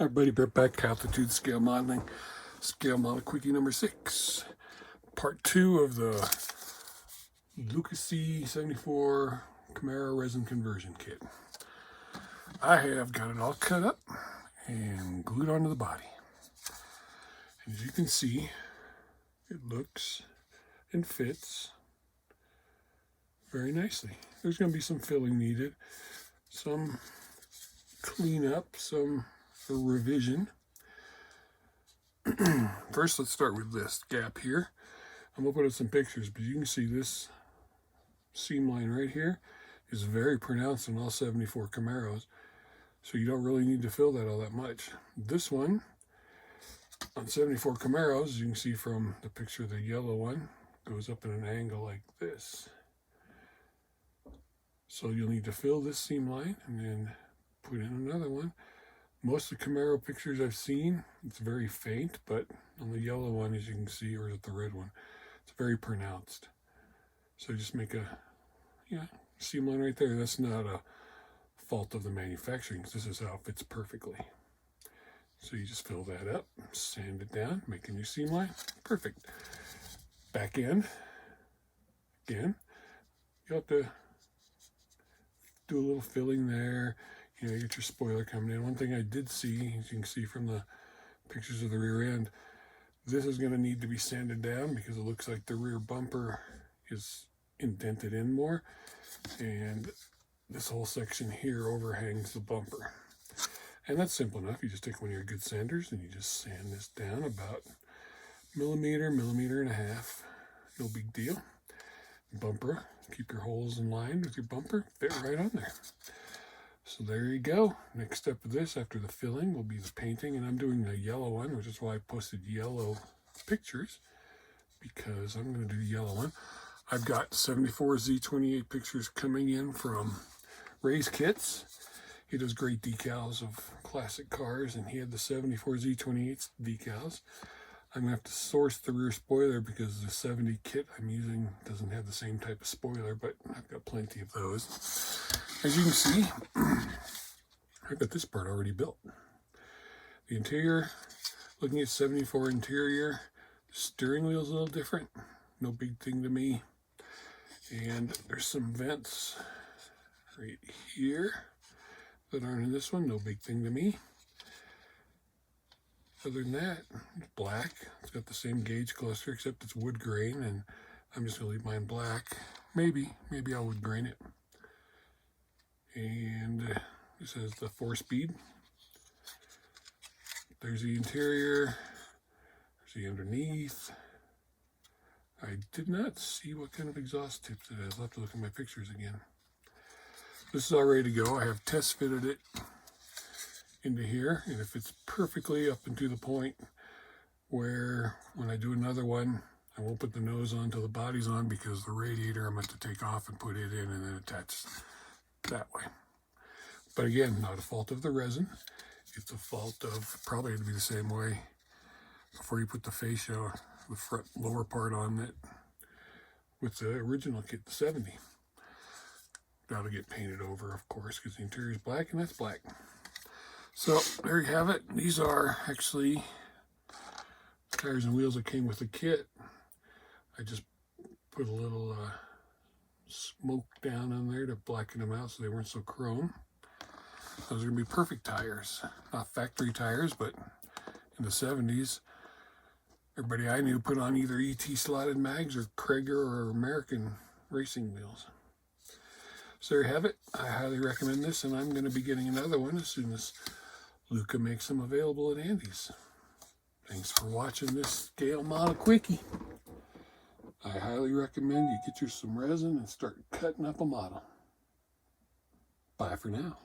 Everybody, Brett back, altitude scale modeling, scale model Quickie number 6, part 2 of the Luka Cee 74 Camaro resin conversion kit. I have got it all cut up and glued onto the body. And as you can see, it looks and fits very nicely. There's going to be some filling needed, some cleanup, some revision. First, let's start with this gap here. I'm going to put up some pictures, but you can see this seam line right here is very pronounced on all 74 Camaros, so you don't really need to fill that all that much. This one on 74 Camaros, as you can see from the picture, the yellow one goes up at an angle like this. So you'll need to fill this seam line and then put in another one. Most of the Camaro pictures I've seen, it's very faint, but on the yellow one, as you can see, or the red one, it's very pronounced. So just make a seam line right there. That's not a fault of the manufacturing. This is how it fits perfectly. So you just fill that up, sand it down, make a new seam line. Perfect. Back end, again, you have to do a little filling there. You get your spoiler coming in. One thing I did see, as you can see from the pictures of the rear end, this is going to need to be sanded down because it looks like the rear bumper is indented in more, and this whole section here overhangs the bumper. And that's simple enough. You just take one of your good sanders and you just sand this down about millimeter and a half. No big deal. Bumper, keep your holes in line with your bumper, fit right on there. So there you go. Next step of this after the filling will be the painting, and I'm doing a yellow one, which is why I posted yellow pictures, because I'm going to do the yellow one. I've got 74 Z28 pictures coming in from Ray's Kits. He does great decals of classic cars, and he had the 74 Z28 decals. I'm going to have to source the rear spoiler because the 70 kit I'm using doesn't have the same type of spoiler, but I've got plenty of those. As you can see, I've got this part already built. The interior, looking at 74 interior, the steering wheel's a little different. No big thing to me. And there's some vents right here that aren't in this one. No big thing to me. Other than that, it's black. It's got the same gauge cluster, except it's wood grain, and I'm just going to leave mine black. Maybe I'll wood grain it. And this is the 4-speed. There's the interior. There's the underneath. I did not see what kind of exhaust tips it has. I'll have to look at my pictures again. This is all ready to go. I have test fitted it into here, and it fits perfectly up into the point where when I do another one, I won't put the nose on until the body's on, because the radiator I'm going to have to take off and put it in and then attach that way. But again, not a fault of the resin. It's a fault of, probably had to be the same way before you put the fascia, the front lower part on it with the original kit, the 70. That'll get painted over, of course, because the interior is black and that's black. So there you have it. These are actually tires and wheels that came with the kit. I just put a little smoke down on there to blacken them out so they weren't so chrome. Those are going to be perfect tires. Not factory tires, but in the 70s, everybody I knew put on either ET slotted mags or Krager or American racing wheels. So there you have it. I highly recommend this, and I'm going to be getting another one as soon as Luka makes them available at Andy's. Thanks for watching this scale model Quickie. I highly recommend you get you some resin and start cutting up a model. Bye for now.